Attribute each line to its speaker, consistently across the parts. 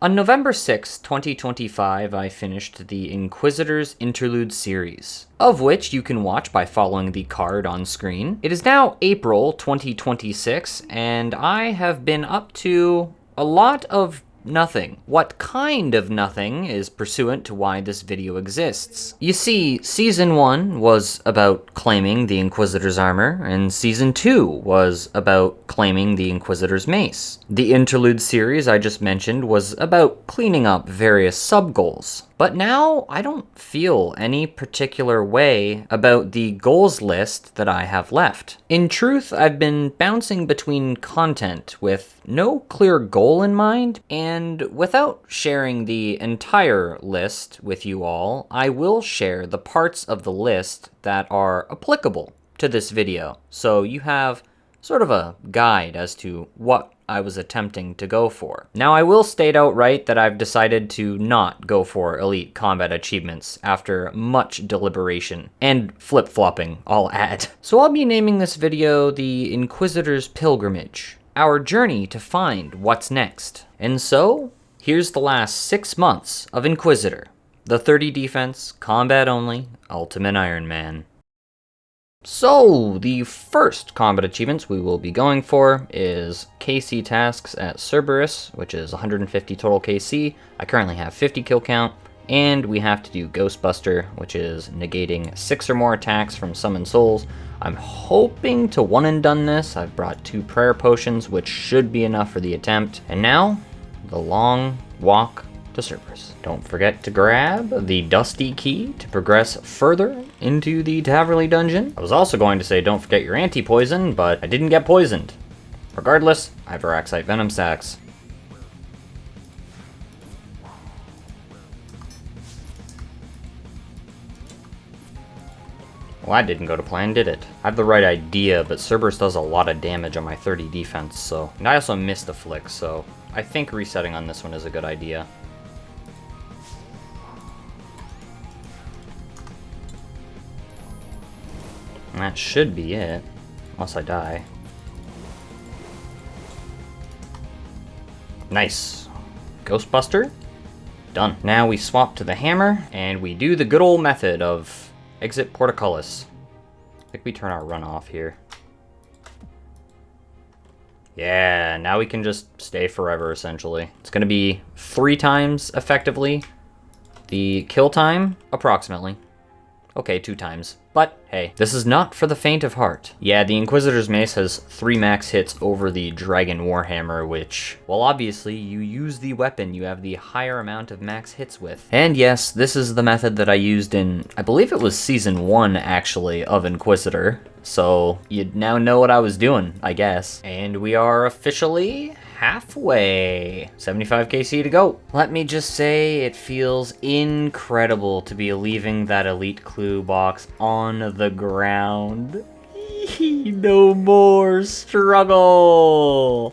Speaker 1: On November 6, 2025, I finished the Inquisitor's Interlude series, of which you can watch by following the card on screen. It is now April 2026, and I have been up to a lot of nothing. What kind of nothing is pursuant to why this video exists. You see, Season 1 was about claiming the Inquisitor's armor, and Season 2 was about claiming the Inquisitor's mace. The Interlude series I just mentioned was about cleaning up various sub-goals. But now, I don't feel any particular way about the goals list that I have left. In truth, I've been bouncing between content with no clear goal in mind, and without sharing the entire list with you all, I will share the parts of the list that are applicable to this video. So you have sort of a guide as to what I was attempting to go for. Now, I will state outright that I've decided to not go for elite combat achievements after much deliberation and flip-flopping, I'll add. So I'll be naming this video the Inquisitor's Pilgrimage, our journey to find what's next. And so, here's the last 6 months of Inquisitor, the 30 defense, combat only, ultimate Ironman. So, the first combat achievements we will be going for is KC tasks at Cerberus, which is 150 total KC. I currently have 50 kill count, and we have to do Ghostbuster, which is negating 6 or more attacks from summoned souls. I'm hoping to one and done this. I've brought 2 prayer potions, which should be enough for the attempt. And now, the long walk to Cerberus. Don't forget to grab the Dusty Key to progress further into the Taverley dungeon. I was also going to say don't forget your anti-poison, but I didn't get poisoned. Regardless, I have Araxite Venom Sacs. Well, that didn't go to plan, did it? I have the right idea, but Cerberus does a lot of damage on my 30 defense, so... And I also missed a flick, so I think resetting on this one is a good idea. And that should be it, unless I die. Nice. Ghostbuster? Done. Now we swap to the hammer, and we do the good old method of exit portcullis. I think we turn our run off here. Yeah, now we can just stay forever, essentially. It's gonna be 3 times, effectively. The kill time, approximately. Okay, 2 times. But, hey, this is not for the faint of heart. Yeah, the Inquisitor's Mace has 3 max hits over the Dragon Warhammer, which, well, obviously, you use the weapon you have the higher amount of max hits with. And yes, this is the method that I used in, I believe it was Season 1, actually, of Inquisitor. So, you now know what I was doing, I guess. And we are officially halfway. 75 KC to go. Let me just say, it feels incredible to be leaving that elite clue box on the ground. No more struggle.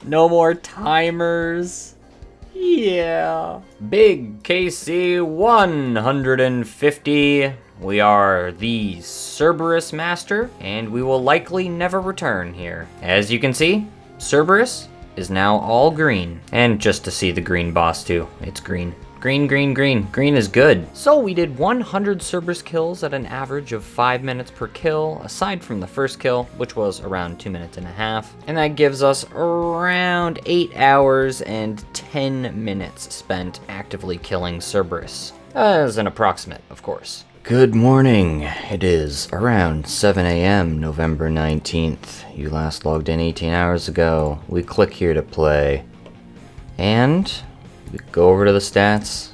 Speaker 1: No more timers. Yeah. Big KC 150. We are the Cerberus Master, and we will likely never return here. As you can see, Cerberus is now all green. And just to see the green boss too, it's green. Green, green, green. Green is good. So we did 100 Cerberus kills at an average of 5 minutes per kill, aside from the first kill, which was around 2.5 minutes. And that gives us around 8 hours and 10 minutes spent actively killing Cerberus. As an approximate, of course. Good morning. It is around 7 a.m. November 19th. You last logged in 18 hours ago. We click here to play. And we go over to the stats.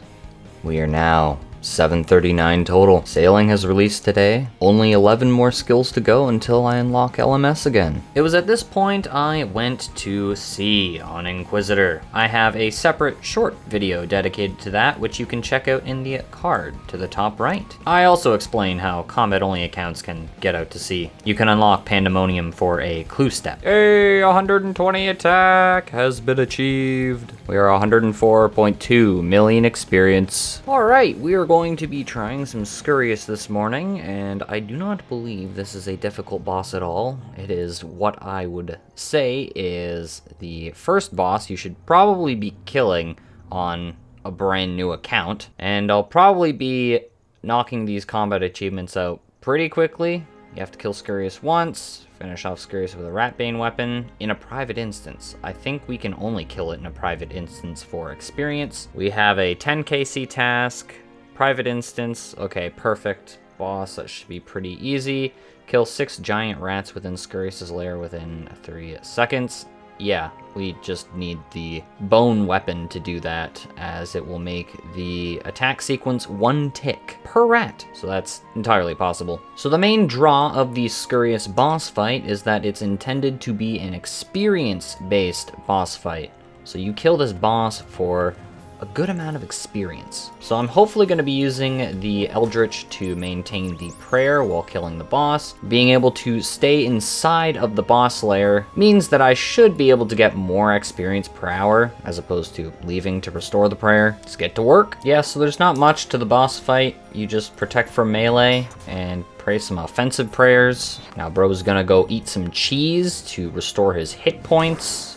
Speaker 1: We are now 739 total. Sailing has released today. Only 11 more skills to go until I unlock LMS again. It was at this point I went to sea on Inquisitor. I have a separate short video dedicated to that, which you can check out in the card to the top right. I also explain how combat-only accounts can get out to sea. You can unlock Pandemonium for a clue step. A 120 attack has been achieved. We are 104.2 million experience. Alright, we are going to be trying some Scurrius this morning, and I do not believe this is a difficult boss at all. It is what I would say is the first boss you should probably be killing on a brand new account. And I'll probably be knocking these combat achievements out pretty quickly. You have to kill Scurrius once, finish off Scurrius with a Ratbane weapon in a private instance. I think we can only kill it in a private instance for experience. We have a 10 KC task, private instance. Okay, perfect. Boss, that should be pretty easy. Kill 6 giant rats within Scurrius' lair within 3 seconds. Yeah, we just need the bone weapon to do that, as it will make the attack sequence 1 tick per rat. So that's entirely possible. So the main draw of the Scurrius boss fight is that it's intended to be an experience-based boss fight. So you kill this boss for a good amount of experience. So I'm hopefully going to be using the Eldritch to maintain the prayer while killing the boss. Being able to stay inside of the boss lair means that I should be able to get more experience per hour, as opposed to leaving to restore the prayer. Let's get to work. Yeah, so there's not much to the boss fight. You just protect from melee and pray some offensive prayers. Now bro's gonna go eat some cheese to restore his hit points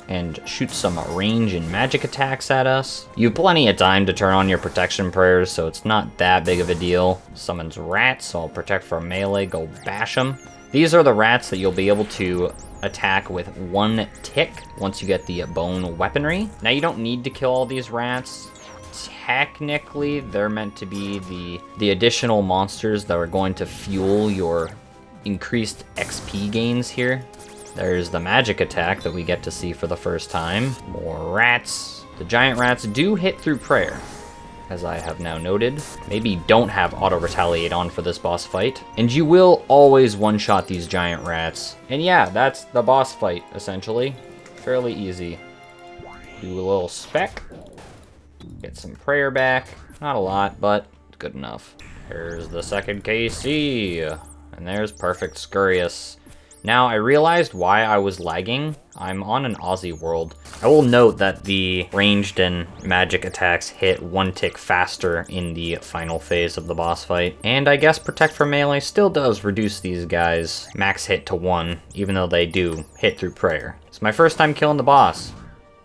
Speaker 1: and shoot some range and magic attacks at us. You have plenty of time to turn on your protection prayers, so it's not that big of a deal. Summons rats, so I'll protect from melee, go bash them. These are the rats that you'll be able to attack with 1 tick once you get the bone weaponry. Now you don't need to kill all these rats. Technically, they're meant to be the additional monsters that are going to fuel your increased XP gains here. There's the magic attack that we get to see for the first time. More rats. The giant rats do hit through prayer, as I have now noted. Maybe don't have auto retaliate on for this boss fight. And you will always one-shot these giant rats. And yeah, that's the boss fight, essentially. Fairly easy. Do a little spec. Get some prayer back. Not a lot, but good enough. There's the second KC. And there's perfect Scurrius. Now, I realized why I was lagging. I'm on an Aussie world. I will note that the ranged and magic attacks hit 1 tick faster in the final phase of the boss fight. And I guess Protect from Melee still does reduce these guys' max hit to 1, even though they do hit through prayer. It's my first time killing the boss.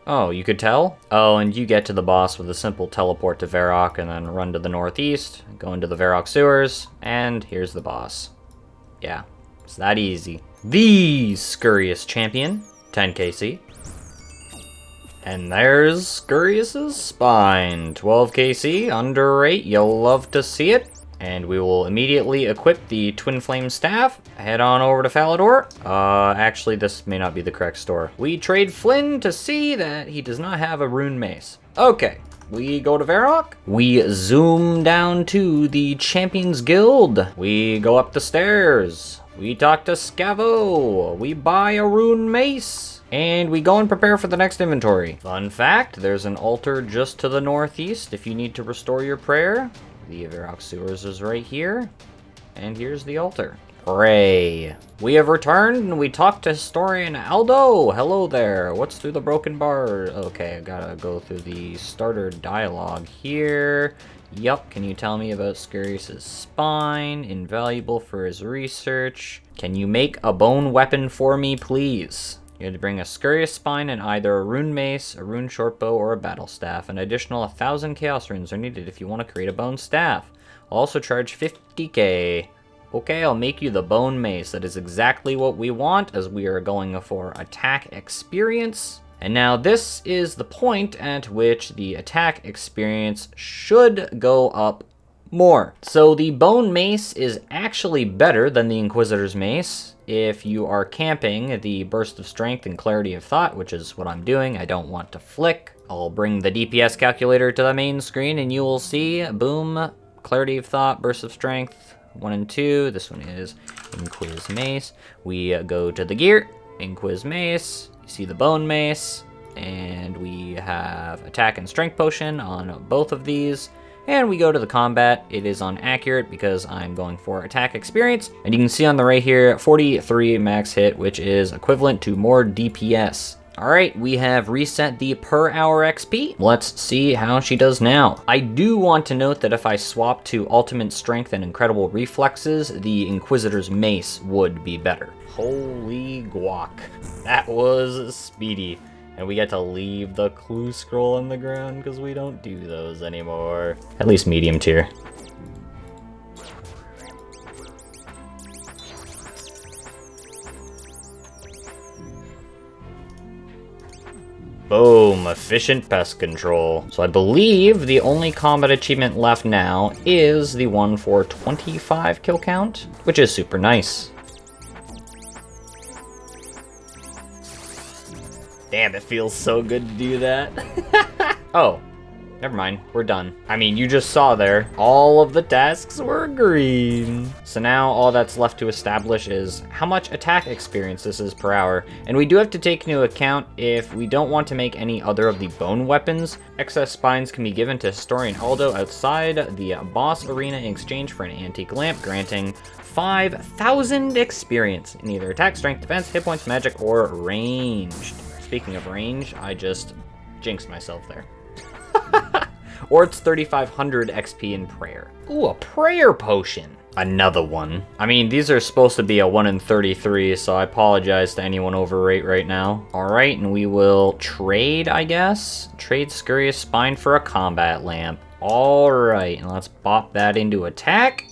Speaker 1: Oh, you could tell? Oh, and you get to the boss with a simple teleport to Varrock and then run to the northeast, go into the Varrock sewers, and here's the boss. Yeah, it's that easy. The Scurrius champion, 10 KC. And there's Scurrius's spine, 12 KC, under 8, you'll love to see it. And we will immediately equip the Twin Flame Staff, head on over to Falador. Actually, this may not be the correct store. We trade Flynn to see that he does not have a rune mace. Okay. We go to Varrock. We zoom down to the Champions Guild. We go up the stairs. We talk to Scavo. We buy a rune mace. And we go and prepare for the next inventory. Fun fact, there's an altar just to the northeast if you need to restore your prayer. The Varrock sewers is right here. And here's the altar. Pray. We have returned and we talked to Historian Aldo. Hello there. What's through the broken bar? Okay, I gotta go through the starter dialogue here. Yup, can you tell me about Scurrius' spine? Invaluable for his research. Can you make a bone weapon for me, please? You had to bring a Scurrius spine and either a rune mace, a rune shortbow, or a battle staff. An additional 1,000 chaos runes are needed if you want to create a bone staff. I'll also charge 50k. Okay, I'll make you the bone mace. That is exactly what we want, as we are going for attack experience. And now this is the point at which the attack experience should go up more. So the bone mace is actually better than the Inquisitor's mace. If you are camping the burst of strength and clarity of thought, which is what I'm doing, I don't want to flick. I'll bring the DPS calculator to the main screen and you will see, boom, clarity of thought, burst of strength, 1 and 2. This one is Inquis mace. We go to the gear, Inquis mace. You see the bone mace, and we have attack and strength potion on both of these. And we go to the combat. It is on accurate because I'm going for attack experience. And you can see on the right here, 43 max hit, which is equivalent to more DPS. All right, we have reset the per hour XP. Let's see how she does now. I do want to note that if I swap to ultimate strength and incredible reflexes, the Inquisitor's mace would be better. Holy guac. That was speedy. And we get to leave the clue scroll on the ground because we don't do those anymore. At least medium tier. Boom, efficient pest control. So I believe the only combat achievement left now is the one for 25 kill count, which is super nice. Damn, it feels so good to do that. Oh, never mind, we're done. I mean, you just saw there, all of the tasks were green. So now all that's left to establish is how much attack experience this is per hour. And we do have to take into account if we don't want to make any other of the bone weapons, excess spines can be given to Historian Aldo outside the boss arena in exchange for an antique lamp, granting 5,000 experience in either attack, strength, defense, hit points, magic, or ranged. Speaking of range, I just jinxed myself there. Or it's 3,500 XP in prayer. Ooh, a prayer potion. Another one. I mean, these are supposed to be a 1 in 33, so I apologize to anyone overrate right now. All right, and we will trade, I guess. Trade Scurrius Spine for a combat lamp. All right, and let's bop that into attack.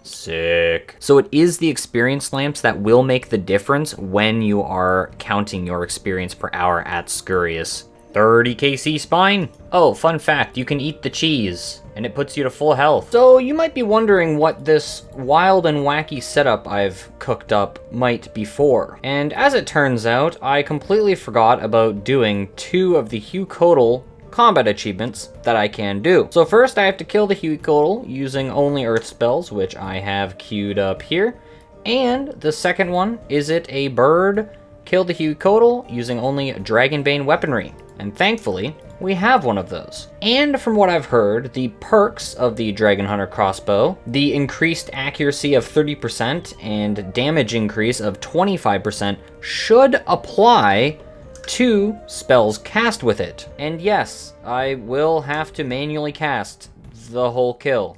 Speaker 1: Sick. So it is the experience lamps that will make the difference when you are counting your experience per hour at Scurrius. 30 KC spine. Oh, fun fact, you can eat the cheese, and it puts you to full health. So you might be wondering what this wild and wacky setup I've cooked up might be for. And as it turns out, I completely forgot about doing 2 of the Hueycoatl combat achievements that I can do. So first I have to kill the Hueycoatl using only earth spells, which I have queued up here. And the second one, is it a bird? Kill the Hueycoatl using only Dragonbane weaponry. And thankfully, we have one of those. And from what I've heard, the perks of the Dragon Hunter crossbow, the increased accuracy of 30% and damage increase of 25% should apply to spells cast with it. And yes, I will have to manually cast the whole kill.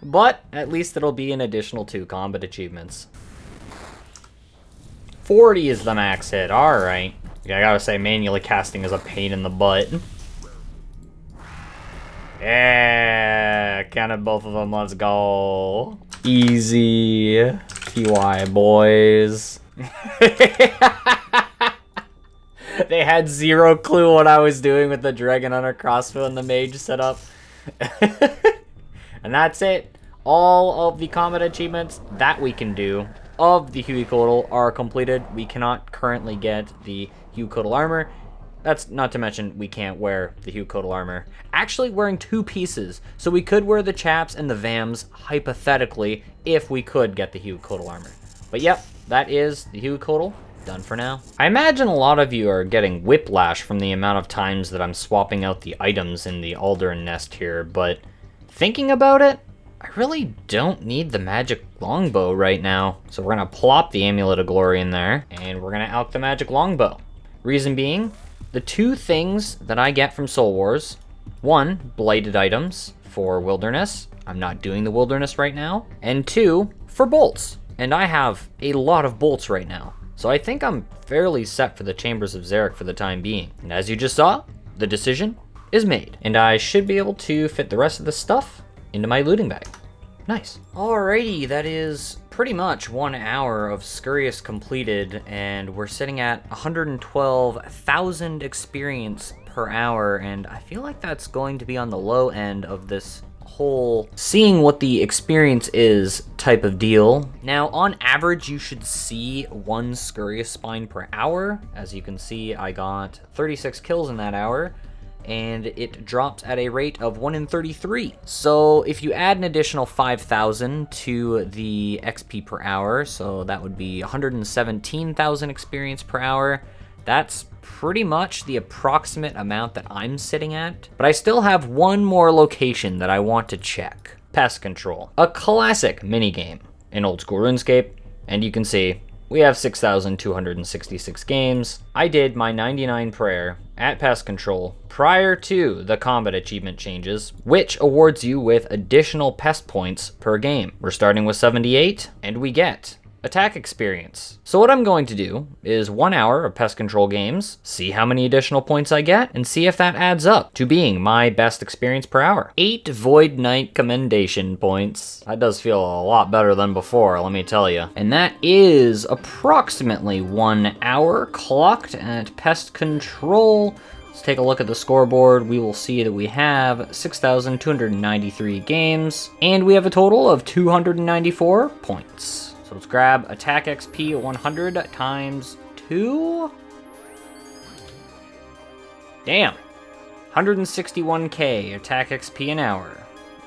Speaker 1: But at least it'll be an additional 2 combat achievements. 40 is the max hit, alright. Yeah, I gotta say, manually casting is a pain in the butt. Yeah, counted both of them, let's go. Easy, PY boys. They had 0 clue what I was doing with the Dragon Hunter crossbow and the mage setup. And that's it. All of the combat achievements that we can do of the Hueycoatl are completed. We cannot currently get the Hueycoatl armor. That's not to mention we can't wear the Hueycoatl armor. Actually wearing 2 pieces, so we could wear the chaps and the vams, hypothetically, if we could get the Hueycoatl armor. But yep, that is the Hueycoatl. Done for now. I imagine a lot of you are getting whiplash from the amount of times that I'm swapping out the items in the Aldarin Nest here, but thinking about it, I really don't need the magic longbow right now. So we're gonna plop the Amulet of Glory in there, and we're gonna out the magic longbow. Reason being, the 2 things that I get from Soul Wars, 1, blighted items for wilderness. I'm not doing the wilderness right now. And 2, for bolts. And I have a lot of bolts right now. So I think I'm fairly set for the Chambers of Xeric for the time being. And as you just saw, the decision is made. And I should be able to fit the rest of the stuff into my looting bag. Nice. Alrighty, that is pretty much 1 hour of Scurrius completed, and we're sitting at 112,000 experience per hour, and I feel like that's going to be on the low end of this whole seeing what the experience is type of deal. Now, on average, you should see 1 Scurrius spine per hour. As you can see, I got 36 kills in that hour, and it dropped at a rate of 1 in 33. So if you add an additional 5,000 to the XP per hour, so that would be 117,000 experience per hour, that's pretty much the approximate amount that I'm sitting at. But I still have 1 more location that I want to check. Pest Control, a classic minigame in old school RuneScape, and you can see we have 6,266 games. I did my 99 prayer at Pest Control prior to the combat achievement changes, which awards you with additional pest points per game. We're starting with 78, and we get attack experience. So what I'm going to do is 1 hour of pest control games, see how many additional points I get, and see if that adds up to being my best experience per hour. 8 Void Knight commendation points. That does feel a lot better than before, let me tell you. And that is approximately 1 hour clocked at pest control. Let's take a look at the scoreboard. We will see that we have 6,293 games, and we have a total of 294 points. So let's grab attack XP 100 times 2. Damn. 161k attack XP an hour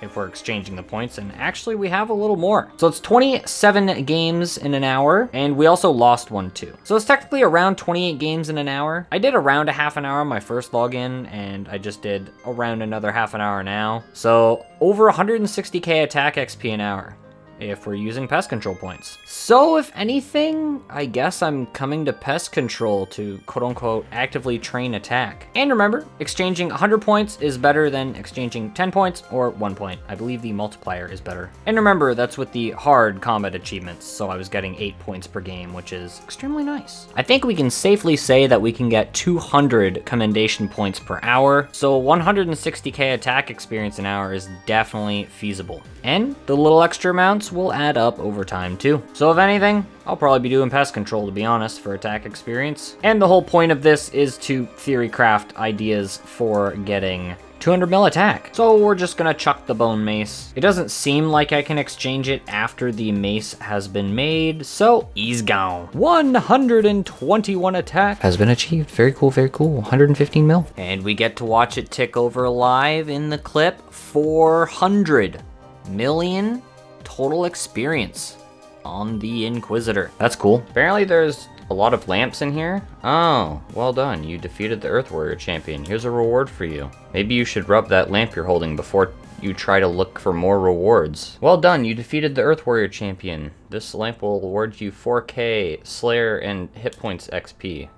Speaker 1: if we're exchanging the points, and actually we have a little more. So it's 27 games in an hour, and we also lost one too. So it's technically around 28 games in an hour. I did around a half an hour on my first login, and I just did around another half an hour now. So over 160k attack XP an hour if we're using pest control points. So if anything, I guess I'm coming to pest control to quote-unquote actively train attack. And remember, exchanging 100 points is better than exchanging 10 points or 1 point. I believe the multiplier is better. And remember, that's with the hard combat achievements, so I was getting 8 points per game, which is extremely nice. I think we can safely say that we can get 200 commendation points per hour, so 160k attack experience an hour is definitely feasible. And the little extra amounts will add up over time too. So if anything, I'll probably be doing pest control, to be honest, for attack experience. And the whole point of this is to theory craft ideas for getting 200 mil attack. So we're just gonna chuck the bone mace. It doesn't seem like I can exchange it after the mace has been made, so he's gone. 121 attack has been achieved. Very cool, very cool. 115 mil. And we get to watch it tick over live in the clip. 400 million total experience on the Inquisitor. That's cool. Apparently there's a lot of lamps in here. Oh, well done. You defeated the Earth Warrior champion. Here's a reward for you. Maybe you should rub that lamp you're holding before you try to look for more rewards. Well done. You defeated the Earth Warrior champion. This lamp will award you 4k Slayer and hit points XP.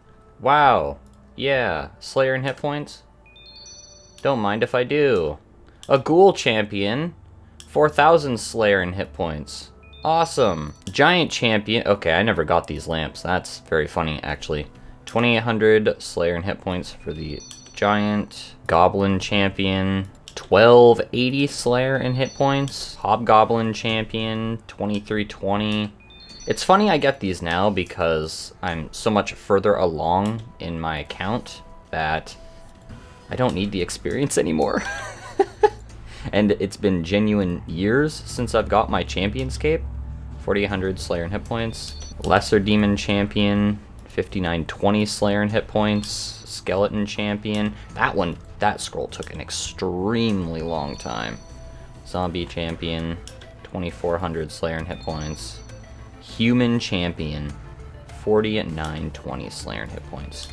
Speaker 1: Wow. Yeah. Slayer and hit points? Don't mind if I do. A ghoul champion. 4,000 Slayer and hit points. Awesome. Giant champion. Okay, I never got these lamps. That's very funny, actually. 2,800 Slayer and hit points for the giant. Goblin champion. 1,280 Slayer and hit points. Hobgoblin champion. 2,320. It's funny I get these now because I'm so much further along in my account that I don't need the experience anymore. And it's been genuine years since I've got my champion's cape. 4,800 Slayer and hit points. Lesser Demon Champion, 5,920 Slayer and hit points. Skeleton Champion. That scroll took an extremely long time. Zombie Champion, 2,400 Slayer and hit points. Human Champion, 4,920 Slayer and hit points.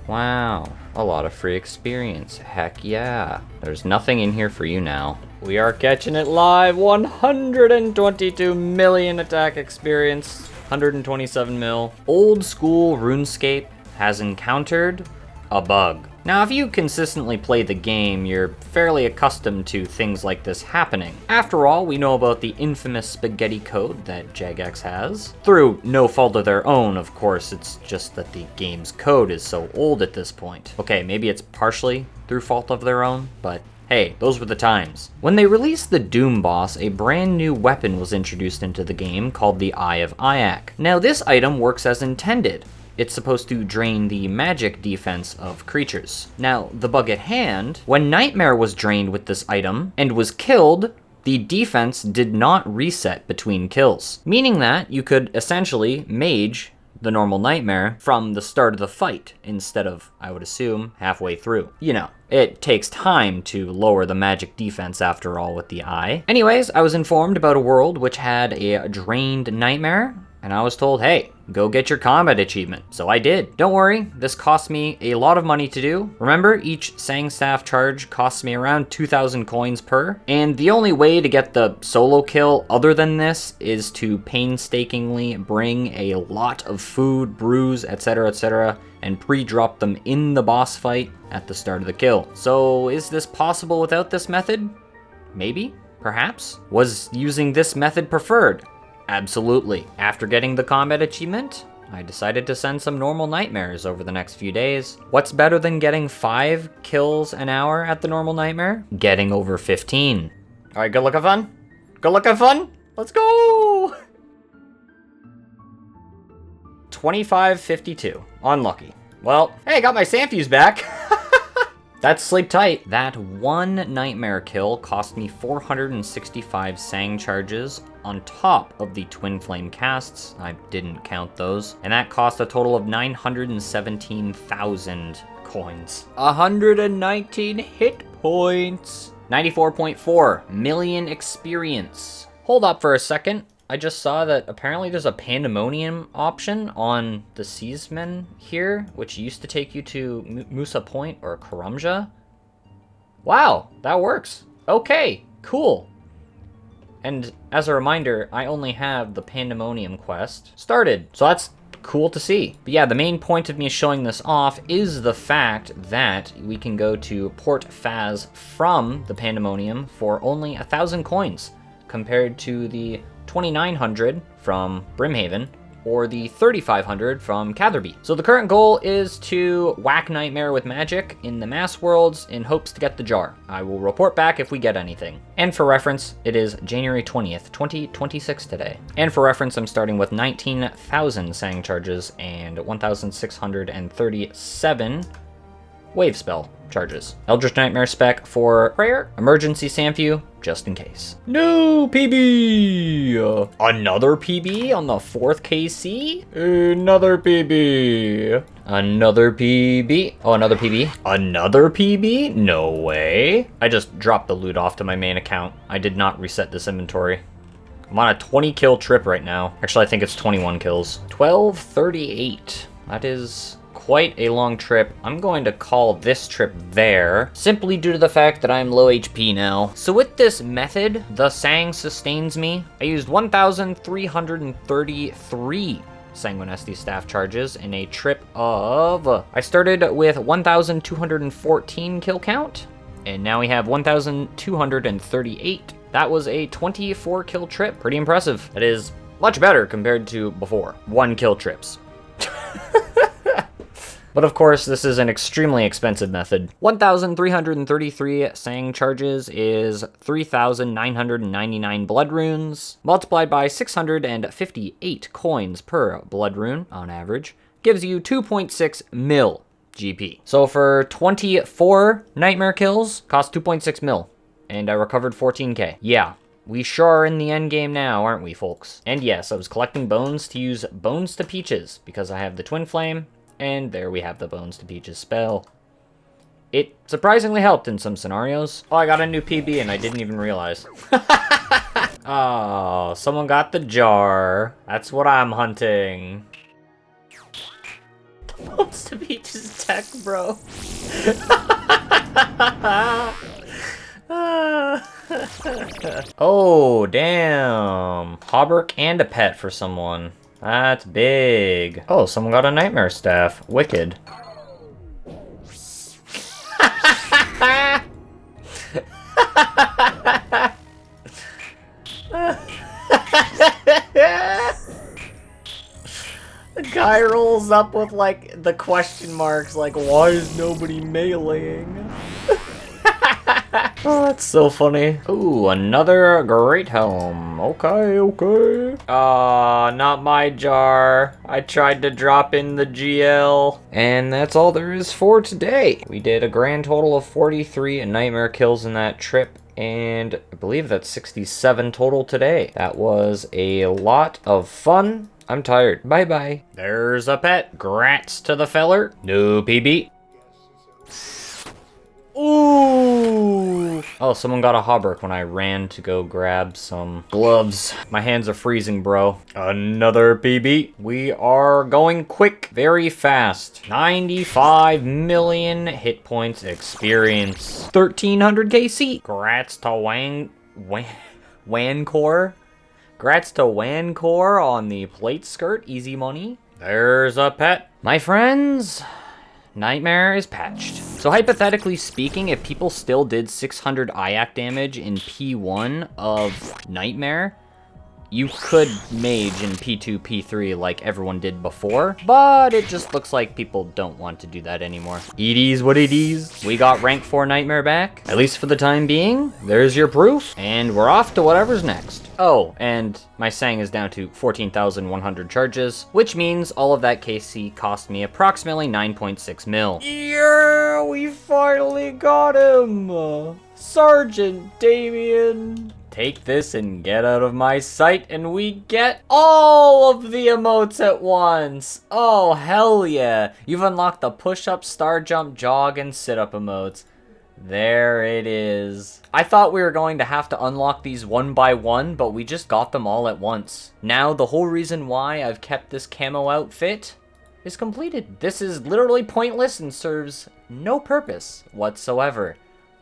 Speaker 1: Wow, a lot of free experience. Heck yeah. There's nothing in here for you now. We are catching it live. 122 million attack experience. 127 mil. Old school RuneScape has encountered a bug. Now, if you consistently play the game, you're fairly accustomed to things like this happening. After all, we know about the infamous spaghetti code that Jagex has. Through no fault of their own, of course, it's just that the game's code is so old at this point. Okay, maybe it's partially through fault of their own, but hey, those were the times. When they released the Doom boss, a brand new weapon was introduced into the game called the Eye of Iak. Now, this item works as intended. It's supposed to drain the magic defense of creatures. Now, the bug at hand, when Nightmare was drained with this item and was killed, the defense did not reset between kills, meaning that you could essentially mage the normal Nightmare from the start of the fight instead of, I would assume, halfway through. You know, it takes time to lower the magic defense after all with the eye. Anyways, I was informed about a world which had a drained Nightmare, and I was told, hey, go get your combat achievement. So I did. Don't worry, this cost me a lot of money to do. Remember, each Sangstaff charge costs me around 2,000 coins per. And the only way to get the solo kill other than this is to painstakingly bring a lot of food, brews, etc., and pre-drop them in the boss fight at the start of the kill. So is this possible without this method? Maybe, perhaps. Was using this method preferred? Absolutely. After getting the combat achievement, I decided to send some normal nightmares over the next few days. What's better than getting 5 kills an hour at the normal nightmare? Getting over 15. All right, good luck, have fun. Good luck, have fun. Let's go. 2552. Unlucky. Well, hey, I got my Sanfews back. That's sleep tight. That one nightmare kill cost me 465 sang charges on top of the twin flame casts. I didn't count those. And that cost a total of 917,000 coins. 119 hit points. 94.4 million experience. Hold up for a second. I just saw that apparently there's a pandemonium option on the Seasmen here, which used to take you to Musa Point or Karumja. Wow, that works. Okay, cool. And as a reminder, I only have the pandemonium quest started, so that's cool to see. But yeah, the main point of me showing this off is the fact that we can go to Port Faz from the pandemonium for only 1,000 coins, compared to the 2,900 from Brimhaven, or the 3,500 from Catherby. So the current goal is to whack Nightmare with magic in the Mass Worlds in hopes to get the jar. I will report back if we get anything. And for reference, it is January 20th, 2026 today. And for reference, I'm starting with 19,000 sang charges and 1,637 wave spell charges. Eldritch Nightmare spec for prayer, emergency Sanfew, just in case. No PB! Another PB on the 4th KC? Another PB. Another PB. Oh, another PB. Another PB? No way. I just dropped the loot off to my main account. I did not reset this inventory. I'm on a 20 kill trip right now. Actually, I think it's 21 kills. 1238. That is quite a long trip. I'm going to call this trip there, simply due to the fact that I'm low HP now. So with this method, the Sang sustains me. I used 1,333 Sanguinesti staff charges in a trip of... I started with 1,214 kill count, and now we have 1,238. That was a 24 kill trip. Pretty impressive. That is much better compared to before. 1 kill trips. But of course, this is an extremely expensive method. 1,333 Sang charges is 3,999 blood runes, multiplied by 658 coins per blood rune on average, gives you 2.6 mil GP. So for 24 nightmare kills, cost 2.6 mil, and I recovered 14k. Yeah. We sure are in the end game now, aren't we, folks? And yes, I was collecting bones to use Bones to Peaches, because I have the Twin Flame, and there we have the Bones to Peaches spell. It surprisingly helped in some scenarios. Oh, I got a new PB and I didn't even realize. Oh, someone got the jar. That's what I'm hunting. Bones to Peaches tech, bro. Oh, damn. Hauberk and a pet for someone. That's big. Oh, someone got a nightmare staff. Wicked. The guy rolls up with, like, the question marks, like, why is nobody meleeing? Oh, that's so funny. Ooh, another great helm. Okay, okay. Not my jar. I tried to drop in the GL. And that's all there is for today. We did a grand total of 43 nightmare kills in that trip. And I believe that's 67 total today. That was a lot of fun. I'm tired. Bye-bye. There's a pet. Grats to the feller. No PB. Ooh! Oh, someone got a hauberk when I ran to go grab some gloves. My hands are freezing, bro. Another PB. We are going quick, very fast. 95 million hit points experience. 1,300 KC. Grats to Wancor. Grats to Wancor on the plate skirt. Easy money. There's a pet. My friends, Nightmare is patched. So hypothetically speaking, if people still did 600 IAC damage in P1 of Nightmare, You could mage in P2, P3 like everyone did before, but it just looks like people don't want to do that anymore. It is what it is. We got rank 4 Nightmare back, at least for the time being. There's your proof, and we're off to whatever's next. Oh, and my Sang is down to 14,100 charges, which means all of that KC cost me approximately 9.6 mil. Yeah, we finally got him! Sergeant Damien! Take this and get out of my sight, and we get all of the emotes at once. Oh, hell yeah. You've unlocked the push-up, star jump, jog, and sit-up emotes. There it is. I thought we were going to have to unlock these one by one, but we just got them all at once. Now, the whole reason why I've kept this camo outfit is completed. This is literally pointless and serves no purpose whatsoever.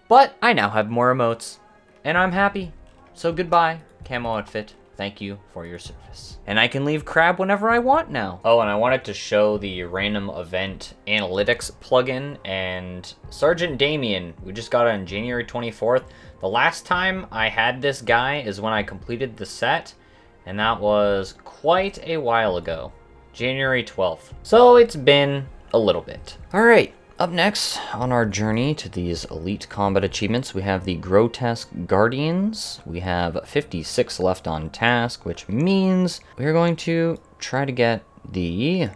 Speaker 1: But I now have more emotes, and I'm happy. So goodbye, camo outfit. Thank you for your service. And I can leave Crab whenever I want now. Oh, and I wanted to show the random event analytics plugin, and Sergeant Damien, we just got it on January 24th. The last time I had this guy is when I completed the set, and that was quite a while ago, January 12th. So it's been a little bit. All right. Up next on our journey to these elite combat achievements, we have the Grotesque Guardians. We have 56 left on task, which means we're going to try to get the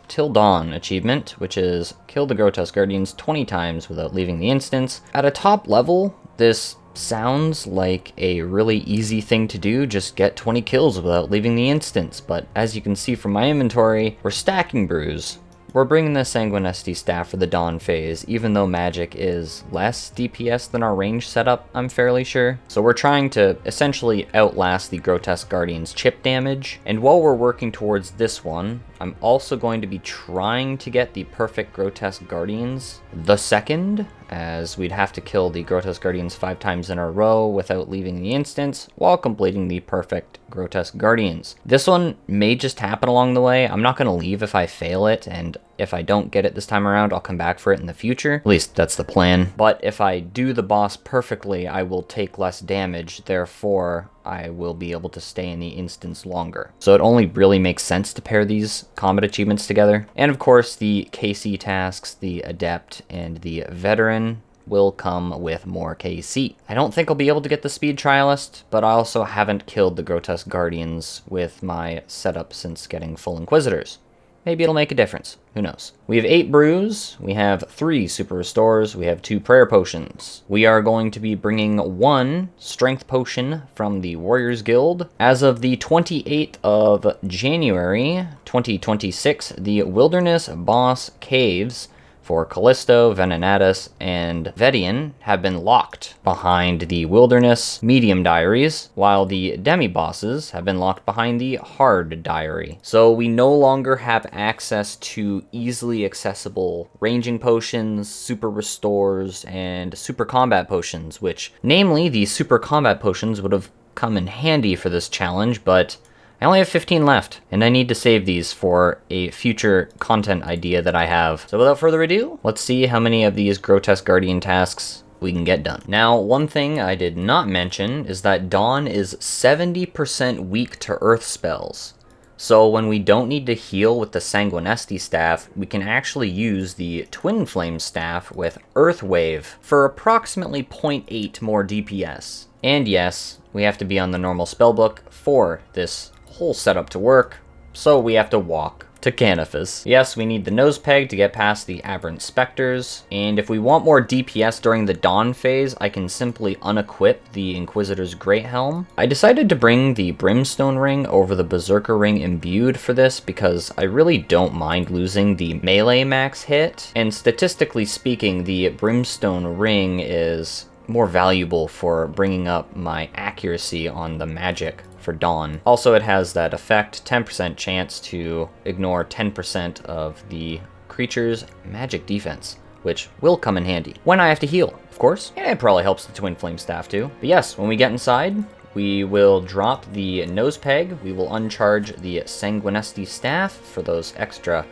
Speaker 1: Till Dawn achievement, which is kill the Grotesque Guardians 20 times without leaving the instance. At a top level, this sounds like a really easy thing to do, just get 20 kills without leaving the instance, but as you can see from my inventory, we're stacking brews. We're bringing the Sanguinesti staff for the Dawn phase, even though magic is less DPS than our range setup, I'm fairly sure. So we're trying to essentially outlast the Grotesque Guardians chip damage, and while we're working towards this one, I'm also going to be trying to get the perfect Grotesque Guardians the second, as we'd have to kill the Grotesque Guardians 5 times in a row without leaving the instance, while completing the perfect Grotesque Guardians. This one may just happen along the way. I'm not going to leave if I fail it, and if I don't get it this time around, I'll come back for it in the future. At least that's the plan. But if I do the boss perfectly, I will take less damage, therefore I will be able to stay in the instance longer. So it only really makes sense to pair these combat achievements together. And of course, the KC tasks, the Adept, and the Veteran will come with more KC. I don't think I'll be able to get the Speed Trialist, but I also haven't killed the Grotesque Guardians with my setup since getting full Inquisitors. Maybe it'll make a difference. Who knows? We have 8 brews, we have 3 super restores, we have 2 prayer potions. We are going to be bringing 1 strength potion from the Warriors Guild. As of the 28th of January, 2026, the Wilderness Boss Caves for Callisto, Venenatus, and Vedian have been locked behind the Wilderness Medium Diaries, while the Demi-Bosses have been locked behind the Hard Diary. So we no longer have access to easily accessible ranging potions, super restores, and super combat potions, which, namely, the super combat potions would have come in handy for this challenge, but I only have 15 left, and I need to save these for a future content idea that I have. So without further ado, let's see how many of these Grotesque Guardian tasks we can get done. Now, one thing I did not mention is that Dawn is 70% weak to earth spells. So when we don't need to heal with the Sanguinesti staff, we can actually use the Twin Flame staff with Earth Wave for approximately 0.8 more DPS. And yes, we have to be on the normal spellbook for this whole setup to work, so we have to walk to Canifus. Yes, we need the nose peg to get past the Aberrant Spectres, and if we want more DPS during the Dawn phase, I can simply unequip the Inquisitor's Great Helm. I decided to bring the Brimstone Ring over the Berserker Ring Imbued for this because I really don't mind losing the melee max hit, and statistically speaking, the Brimstone Ring is more valuable for bringing up my accuracy on the magic for Dawn. Also, it has that effect, 10% chance to ignore 10% of the creature's magic defense, which will come in handy when I have to heal, of course. And it probably helps the Twin Flame staff too. But yes, when we get inside, we will drop the nose peg, we will uncharge the Sanguinesti staff for those extra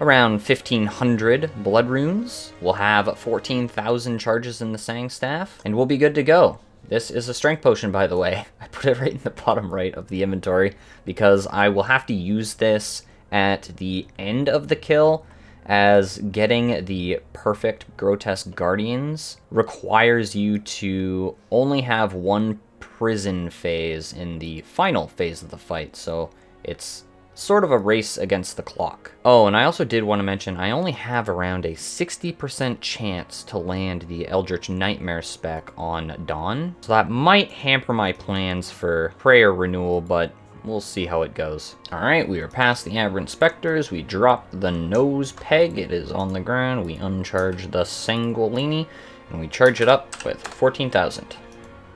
Speaker 1: around 1,500 blood runes. We'll have 14,000 charges in the Sang staff, and we'll be good to go. This is a strength potion, by the way. I put it right in the bottom right of the inventory because I will have to use this at the end of the kill, as getting the perfect Grotesque Guardians requires you to only have one prison phase in the final phase of the fight, so it's sort of a race against the clock. Oh, and I also did want to mention I only have around a 60% chance to land the Eldritch Nightmare spec on Dawn, so that might hamper my plans for prayer renewal, but we'll see how it goes. Alright, we are past the Aberrant Spectres. We dropped the nose peg. It is on the ground. We uncharge the Sanguilini, and we charge it up with 14,000.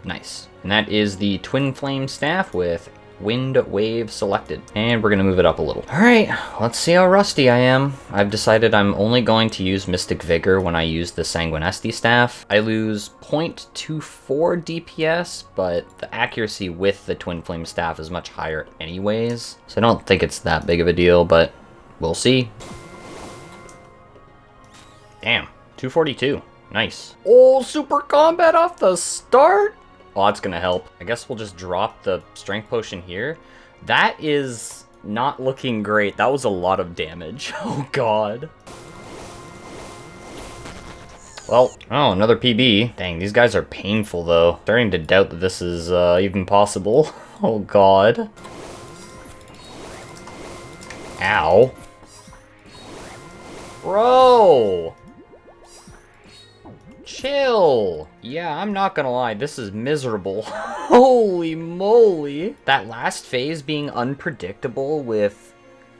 Speaker 1: Nice. And that is the Twin Flame Staff with Wind Wave selected. And we're going to move it up a little. Alright, let's see how rusty I am. I've decided I'm only going to use Mystic Vigor when I use the Sanguinesti Staff. I lose 0.24 DPS, but the accuracy with the Twin Flame Staff is much higher anyways. So I don't think it's that big of a deal, but we'll see. Damn, 242. Nice. Oh, super combat off the start? Oh, that's gonna help. I guess we'll just drop the strength potion here. That is not looking great. That was a lot of damage. Oh, God. Well, oh, another PB. Dang, these guys are painful, though. Starting to doubt that this is even possible. Oh, God. Ow. Bro! Chill. Yeah, I'm not gonna lie, this is miserable. Holy moly. That last phase being unpredictable with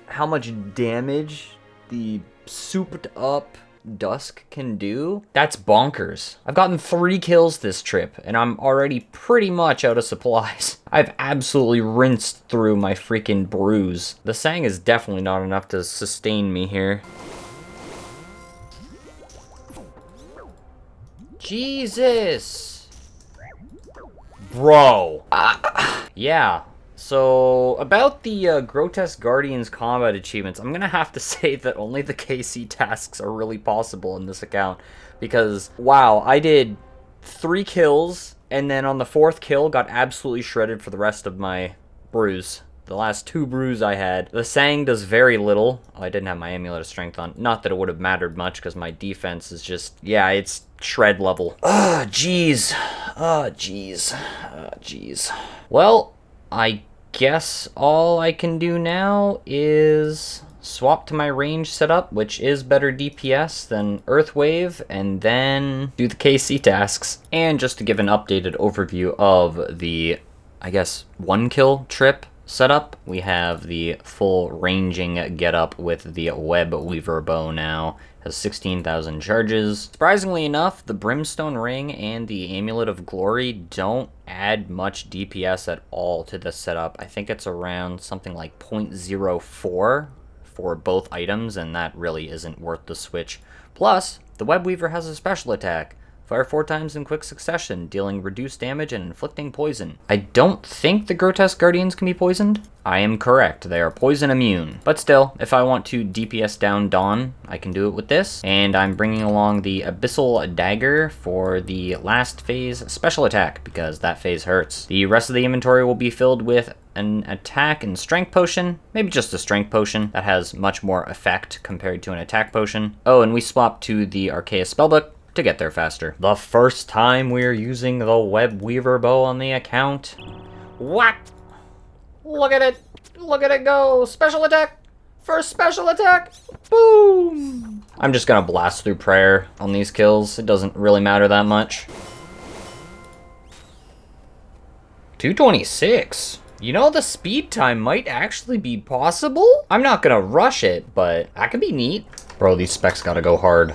Speaker 1: how much damage the souped up Dusk can do, that's bonkers. I've gotten 3 kills this trip, and I'm already pretty much out of supplies. I've absolutely rinsed through my freaking brews. The Sang is definitely not enough to sustain me here. Jesus! Bro! Yeah. So, about the Grotesque Guardians combat achievements, I'm gonna have to say that only the KC tasks are really possible in this account. Because, wow, I did 3 kills, and then on the 4th kill, got absolutely shredded for the rest of my brews. The last 2 brews I had. The Sang does very little. Oh, I didn't have my Amulet of Strength on. Not that it would have mattered much, because my defense is just, yeah, it's shred level. Ah, jeez. Ah, jeez. Ah, jeez. Well, I guess all I can do now is swap to my range setup, which is better DPS than Earthwave, and then do the KC tasks. And just to give an updated overview of the, I guess, 1 kill trip setup, we have the full ranging getup with the Web Weaver bow now. Has 16,000 charges. Surprisingly enough, the Brimstone Ring and the Amulet of Glory don't add much DPS at all to this setup. I think it's around something like 0.04 for both items, and that really isn't worth the switch. Plus, the Web Weaver has a special attack. Fire 4 times in quick succession, dealing reduced damage and inflicting poison. I don't think the Grotesque Guardians can be poisoned. I am correct, they are poison immune. But still, if I want to DPS down Dawn, I can do it with this. And I'm bringing along the Abyssal Dagger for the last phase special attack, because that phase hurts. The rest of the inventory will be filled with an attack and strength potion, maybe just a strength potion. That has much more effect compared to an attack potion. Oh, and we swapped to the Arceus Spellbook to get there faster. The first time we're using the Web Weaver bow on the account. What? Look at it! Look at it go! Special attack! First special attack! Boom! I'm just gonna blast through prayer on these kills. It doesn't really matter that much. 226. You know, the speed time might actually be possible? I'm not gonna rush it, but that could be neat. Bro, these specs gotta go hard.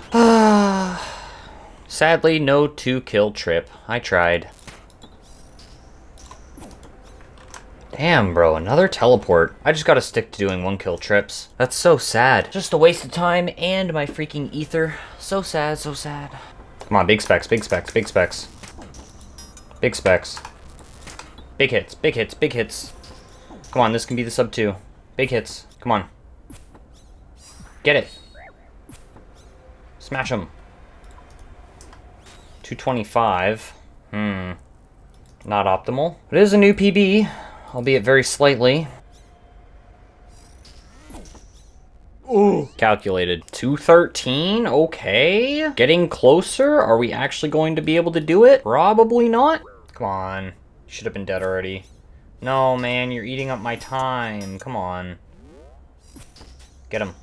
Speaker 1: Sadly, no 2-kill trip. I tried. Damn, bro, another teleport. I just gotta stick to doing 1-kill trips. That's so sad. Just a waste of time and my freaking ether. So sad, so sad. Come on, big specs, big specs, big specs. Big specs. Big hits, big hits, big hits. Come on, this can be the sub 2. Big hits. Come on. Get it. Smash them. 225. Not optimal. It is a new PB, albeit very slightly. Ooh. Calculated. 213, okay. Getting closer. Are we actually going to be able to do it? Probably not. Come on. Should have been dead already. No, man, you're eating up my time. Come on. Get him.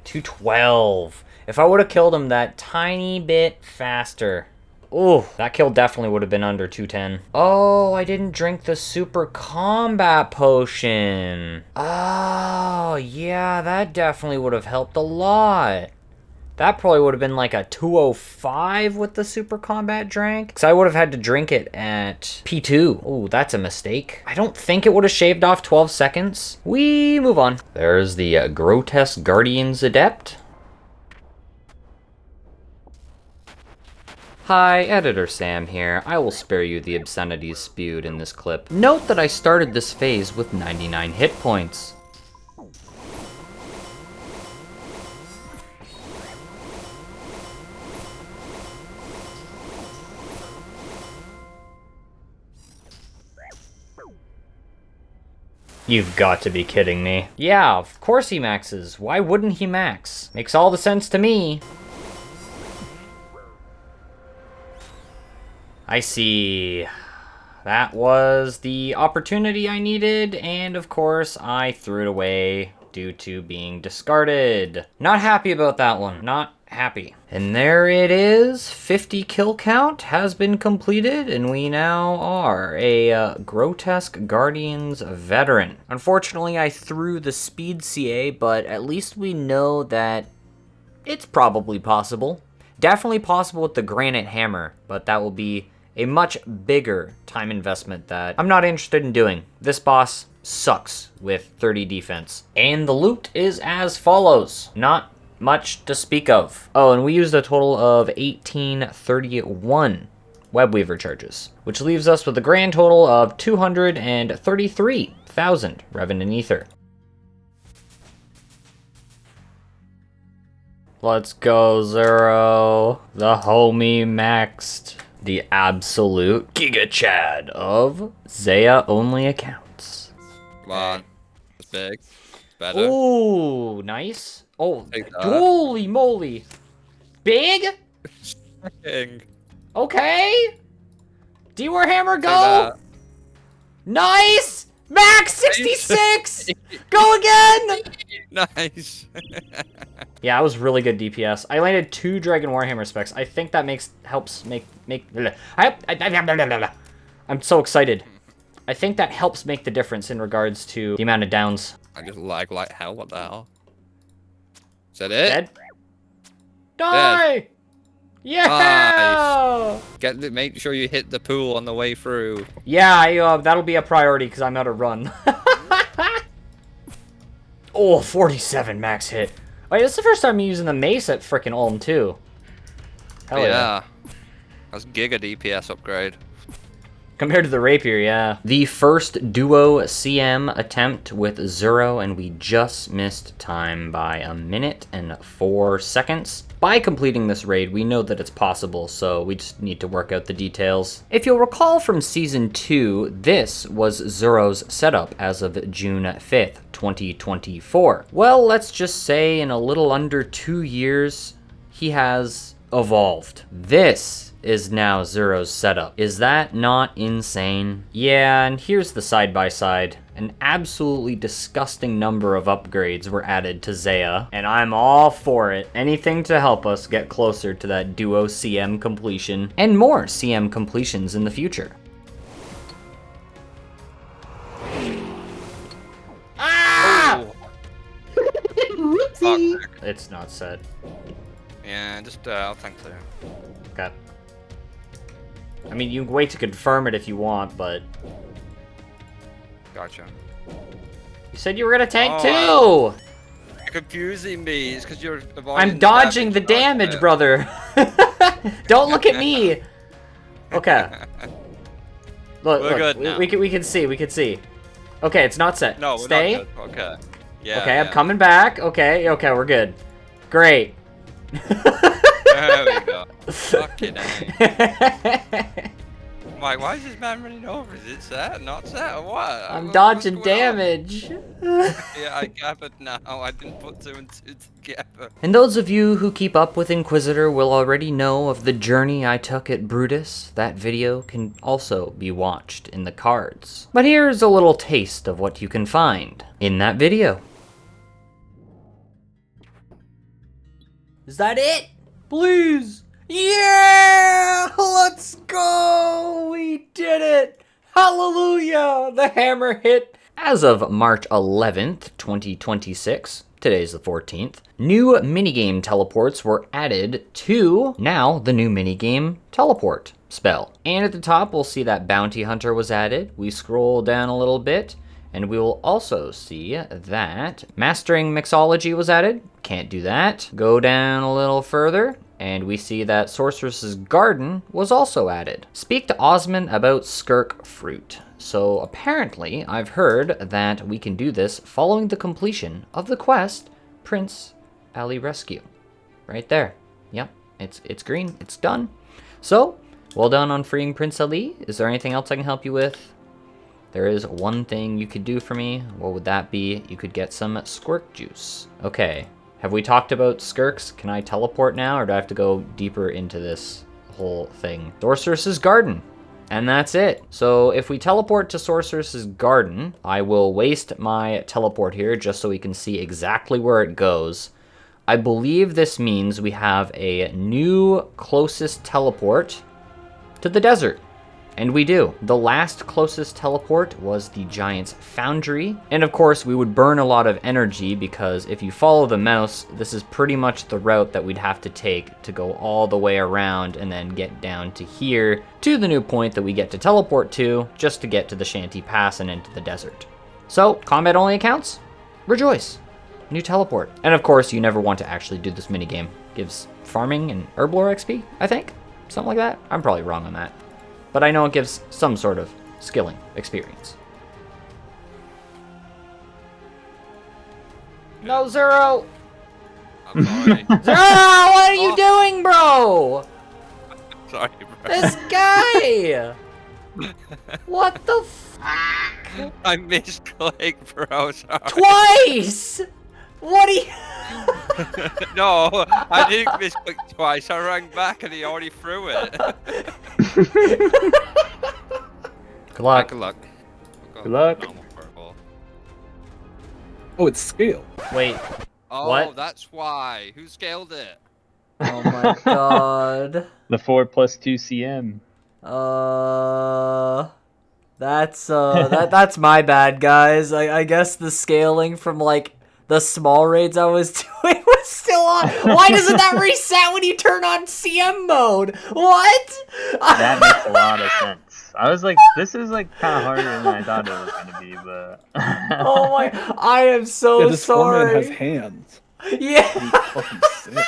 Speaker 1: 212. If I would have killed him that tiny bit faster. Ooh, that kill definitely would have been under 210. Oh, I didn't drink the super combat potion. Oh, yeah, that definitely would have helped a lot. That probably would have been like a 205 with the super combat drink. Because I would have had to drink it at P2. Oh, that's a mistake. I don't think it would have shaved off 12 seconds. We move on. There's the Grotesque Guardians Adept. Hi, Editor Sam here. I will spare you the obscenities spewed in this clip. Note that I started this phase with 99 hit points. You've got to be kidding me. Yeah, of course he maxes. Why wouldn't he max? Makes all the sense to me. I see. That was the opportunity I needed, and of course I threw it away due to being discarded. Not happy about that one. Not happy. And there it is. 50 kill count has been completed, and we now are a Grotesque Guardians veteran. Unfortunately, I threw the speed CA, but at least we know that it's probably possible. Definitely possible with the Granite Hammer, but that will be a much bigger time investment that I'm not interested in doing. This boss sucks with 30 defense. And the loot is as follows. Not much to speak of. Oh, and we used a total of 1831 Webweaver charges, which leaves us with a grand total of 233,000 Revenant Ether. Let's go, Zero. The homie maxed the absolute Giga Chad of Zaya-only accounts.
Speaker 2: Come on. It's big. It's better.
Speaker 1: Ooh, nice. Oh, holy moly. Big? Okay. D-Warhammer, go. Nice. Max 66. Go again.
Speaker 2: Nice.
Speaker 1: Yeah, that was really good DPS. I landed 2 Dragon Warhammer specs. I think that helps make. I'm so excited. I think that helps make the difference in regards to the amount of downs.
Speaker 2: I just lag like hell. What the hell? Is that it?
Speaker 1: Dead? Die!
Speaker 2: Dead.
Speaker 1: Yeah!
Speaker 2: Nice. Make sure you hit the pool on the way through.
Speaker 1: Yeah, that'll be a priority because I'm out of run. Oh, 47 max hit. Wait, this is the first time I'm using the mace at frickin' Ulm too. Hell yeah.
Speaker 2: That's Giga DPS upgrade.
Speaker 1: Compared to the rapier, yeah. The first duo CM attempt with Zero, and we just missed time by 1 minute and 4 seconds. By completing this raid, we know that it's possible, so we just need to work out the details. If you'll recall from Season 2, this was Zero's setup as of June 5th, 2024. Well, let's just say in a little under 2 years, he has evolved. This is now Zero's setup. Is that not insane? Yeah, and here's the side-by-side. An absolutely disgusting number of upgrades were added to Zaya, and I'm all for it. Anything to help us get closer to that duo CM completion, and more CM completions in the future. Ah!
Speaker 2: Fuck.
Speaker 1: It's not set.
Speaker 2: Yeah, just I'll tank too.
Speaker 1: Okay. I mean, you can wait to confirm it if you want, but...
Speaker 2: Gotcha.
Speaker 1: You said you were gonna tank too!
Speaker 2: You're confusing me. It's because you're avoiding
Speaker 1: I'm dodging the damage, brother! Don't look at me! Okay. Look,
Speaker 2: We're good now.
Speaker 1: We can see. Okay, it's not set.
Speaker 2: No, we're
Speaker 1: Stay.
Speaker 2: not good. Okay. Yeah.
Speaker 1: Okay, I'm coming back. Okay, we're good. Great.
Speaker 2: There we go. Fucking A. why is this man running over? Is it set? Not set? Or what?
Speaker 1: I'm
Speaker 2: What's
Speaker 1: dodging
Speaker 2: going on?
Speaker 1: damage.
Speaker 2: Yeah, I gathered now. I didn't put two and two together.
Speaker 1: And those of you who keep up with Inquisitor will already know of the journey I took at Brutus. That video can also be watched in the cards. But here's a little taste of what you can find in that video. Is that it? Please. Yeah! Let's go! We did it! Hallelujah! The hammer hit. As of March 11th, 2026, today's the 14th, new minigame teleports were added to now the new minigame teleport spell. And at the top, we'll see that Bounty Hunter was added. We scroll down a little bit, and we will also see that Mastering Mixology was added. Can't do that. Go down a little further, and we see that Sorceress's Garden was also added. Speak to Osman about Skirk Fruit. So apparently, I've heard that we can do this following the completion of the quest, Prince Ali Rescue. Right there. Yep, it's green, it's done. So, well done on freeing Prince Ali. Is there anything else I can help you with? There is one thing you could do for me. What would that be? You could get some Squirk Juice. Okay. Have we talked about Skirks? Can I teleport now, or do I have to go deeper into this whole thing? Sorceress's Garden. And that's it. So if we teleport to Sorceress's Garden, I will waste my teleport here just so we can see exactly where it goes. I believe this means we have a new closest teleport to the desert. And we do. The last closest teleport was the Giant's Foundry. And of course, we would burn a lot of energy because if you follow the mouse, this is pretty much the route that we'd have to take to go all the way around and then get down to here to the new point that we get to teleport to just to get to the Shanty Pass and into the desert. So, combat only accounts? Rejoice. New teleport. And of course, you never want to actually do this minigame. Gives farming and herblore XP, I think? Something like that? I'm probably wrong on that. But I know it gives some sort of skilling experience. No, Zero!
Speaker 2: I'm sorry.
Speaker 1: Zero, what are you doing, bro?
Speaker 2: Sorry, bro.
Speaker 1: This guy! What the fuck?
Speaker 2: I misclicked, bro. Sorry.
Speaker 1: Twice! What are you...
Speaker 2: No, I didn't misclick twice. I rang back and he already threw it.
Speaker 1: Good luck.
Speaker 2: Good luck.
Speaker 3: Good luck. Oh, it's scale.
Speaker 1: Wait,
Speaker 2: Oh,
Speaker 1: what?
Speaker 2: that's why. Who scaled it?
Speaker 1: Oh my god.
Speaker 3: The 4+2 CM.
Speaker 1: That's my bad, guys. I guess the scaling from, like, the small raids I was doing was still on. Why doesn't that reset when you turn on CM mode? What?
Speaker 3: That makes a lot of sense. I was like, this is like kind of harder than I thought it was gonna be, but.
Speaker 1: Oh my! I am so
Speaker 4: this
Speaker 1: sorry.
Speaker 4: format has hands.
Speaker 1: Yeah.
Speaker 4: Fucking sick.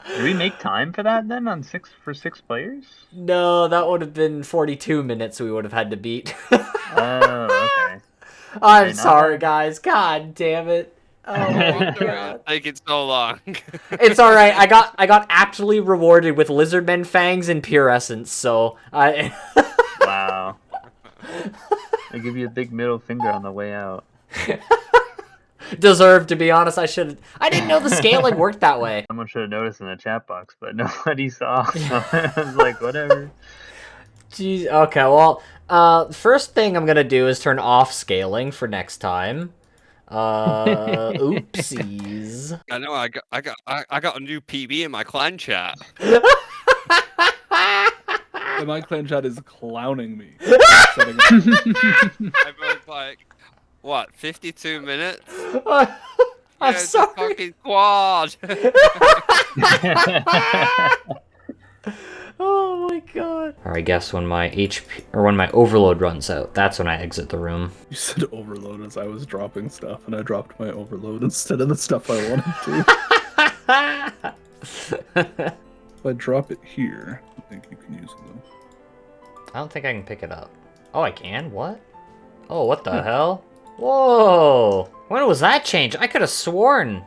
Speaker 3: Did we make time for that then on six players?
Speaker 1: No, that would have been 42 minutes we would have had to beat.
Speaker 3: Oh, okay.
Speaker 1: I'm sorry, guys. God damn it. Oh my
Speaker 2: Wonder
Speaker 1: god.
Speaker 2: it take it so long.
Speaker 1: It's all right. I got aptly rewarded with lizardmen fangs and pure essence. So I.
Speaker 3: Wow. I give you a big middle finger on the way out.
Speaker 1: Deserved, to be honest. I didn't know the scaling worked that way.
Speaker 3: Someone should have noticed in the chat box, but nobody saw. So I was like, whatever.
Speaker 1: Jeez. Okay. Well, first thing I'm gonna do is turn off scaling for next time. Oopsies.
Speaker 2: I know. I got a new PB in my clan chat.
Speaker 4: And my clan chat is clowning me.
Speaker 2: I was like, what? 52 minutes?
Speaker 1: I'm
Speaker 2: Yeah, it's a
Speaker 1: sorry.
Speaker 2: fucking quad.
Speaker 1: Oh my god. Or I guess when my when my overload runs out, that's when I exit the room.
Speaker 4: You said overload as I was dropping stuff, and I dropped my overload instead of the stuff I wanted to. If I drop it here, I think you can use it though.
Speaker 1: I don't think I can pick it up. Oh, I can? What? Oh, what the hell? Whoa! When was that change? I could have sworn.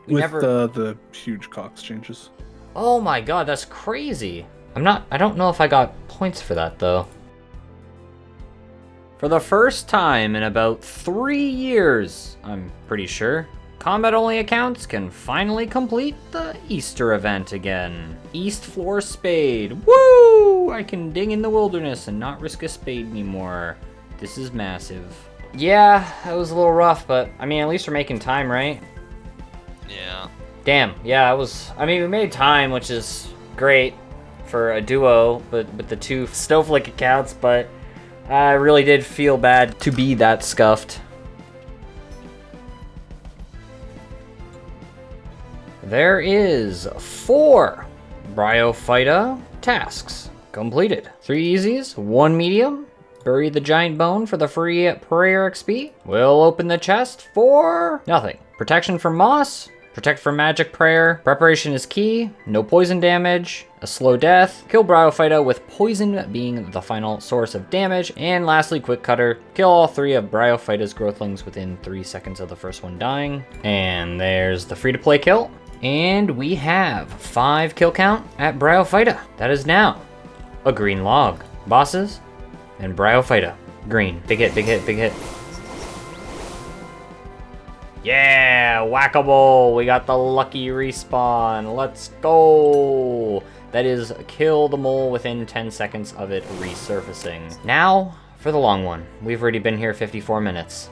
Speaker 4: With the huge cox changes.
Speaker 1: Oh my god, that's crazy. I don't know if I got points for that though. For the first time in about 3 years, I'm pretty sure, combat-only accounts can finally complete the Easter event again. East Floor Spade. Woo! I can dig in the wilderness and not risk a spade anymore. This is massive. Yeah, that was a little rough, but I mean, at least we're making time, right?
Speaker 2: Yeah.
Speaker 1: Damn, yeah, we made time, which is great for a duo, but with the 2 snowflake accounts, but I really did feel bad to be that scuffed. There is 4 Bryophyta tasks completed. 3 easies, 1 medium. Bury the giant bone for the free prayer XP. We'll open the chest for nothing. Protection from moss. Protect from magic prayer. Preparation is key. No poison damage. A slow death. Kill Bryophyta with poison being the final source of damage. And lastly, quick cutter. Kill all 3 of Bryophyta's growthlings within 3 seconds of the first one dying. And there's the free to play kill. And we have 5 kill count at Bryophyta. That is now a green log. Bosses and Bryophyta. Green. Big hit, big hit, big hit. Yeah, whack-a-mole. We got the lucky respawn. Let's go. That is kill the mole within 10 seconds of it resurfacing. Now for the long one. We've already been here 54 minutes.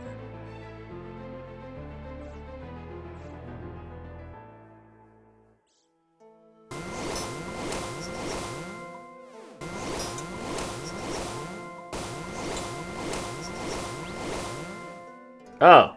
Speaker 1: Oh.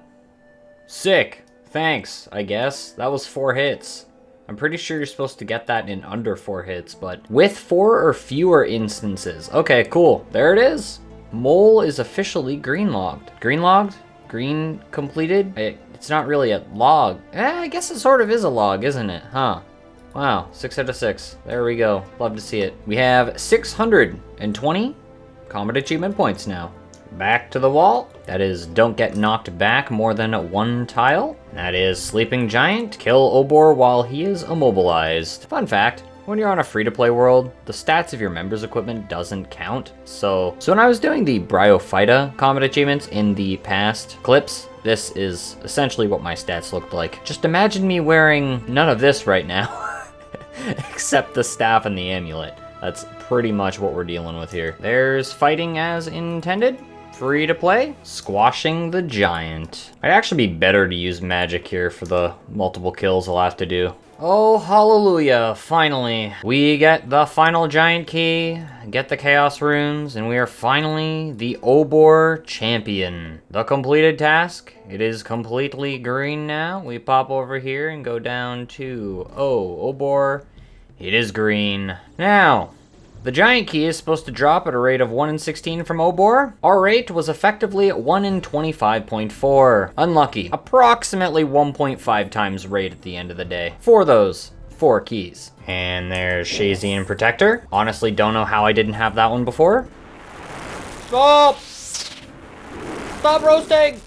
Speaker 1: Sick. Thanks, I guess. That was 4 hits. I'm pretty sure you're supposed to get that in under 4 hits, but with 4 or fewer instances. Okay, cool. There it is. Mole is officially green logged. Green logged? Green completed? It's not really a log. I guess it sort of is a log, isn't it? Huh. Wow, 6 out of 6. There we go. Love to see it. We have 620 combat achievement points now. Back to the wall. That is, don't get knocked back more than 1 tile. That is, Sleeping Giant, kill Obor while he is immobilized. Fun fact, when you're on a free-to-play world, the stats of your members' equipment doesn't count. So when I was doing the Bryophyta combat achievements in the past clips, this is essentially what my stats looked like. Just imagine me wearing none of this right now, except the staff and the amulet. That's pretty much what we're dealing with here. There's fighting as intended. Free to play, squashing the giant. I'd actually be better to use magic here for the multiple kills I'll have to do. Oh, hallelujah, finally. We get the final giant key, get the chaos runes, and we are finally the Obor champion. The completed task, it is completely green now. We pop over here and go down to, Obor, it is green. Now, the giant key is supposed to drop at a rate of 1 in 16 from Obor. Our rate was effectively 1 in 25.4. Unlucky. Approximately 1.5 times rate at the end of the day. For those 4 keys. And there's Shazian Protector. Honestly, don't know how I didn't have that one before. Stop! Stop roasting!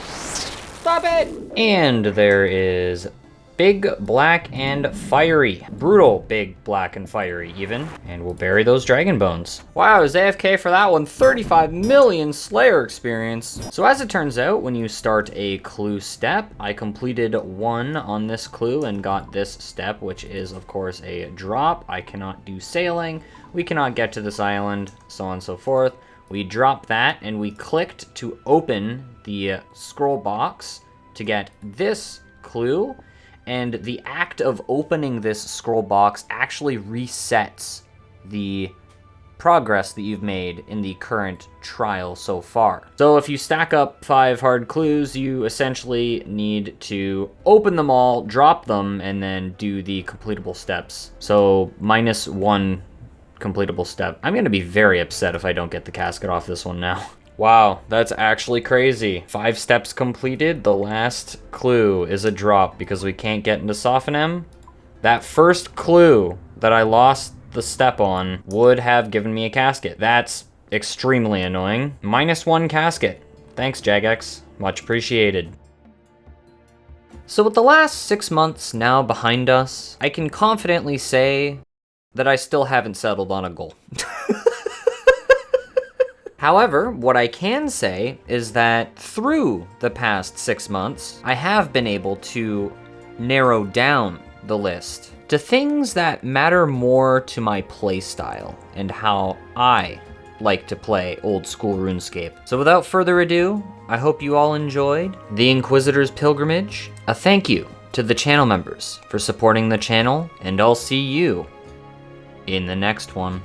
Speaker 1: Stop it! And there is Big, Black, and Fiery. Brutal, Big, Black, and Fiery, even. And we'll bury those dragon bones. Wow, I was AFK for that one. 35 million Slayer experience. So as it turns out, when you start a clue step, I completed 1 on this clue and got this step, which is, of course, a drop. I cannot do sailing. We cannot get to this island, so on and so forth. We dropped that, and we clicked to open the scroll box to get this clue. And the act of opening this scroll box actually resets the progress that you've made in the current trial so far. So if you stack up 5 hard clues, you essentially need to open them all, drop them, and then do the completable steps. So -1 completable step. I'm gonna be very upset if I don't get the casket off this one now. Wow, that's actually crazy. 5 steps completed. The last clue is a drop because we can't get into Sophonem. That first clue that I lost the step on would have given me a casket. That's extremely annoying. -1 casket. Thanks, Jagex. Much appreciated. So with the last 6 months now behind us, I can confidently say that I still haven't settled on a goal. However, what I can say is that through the past 6 months, I have been able to narrow down the list to things that matter more to my playstyle and how I like to play old school RuneScape. So without further ado, I hope you all enjoyed the Inquisitor's Pilgrimage. A thank you to the channel members for supporting the channel, and I'll see you in the next one.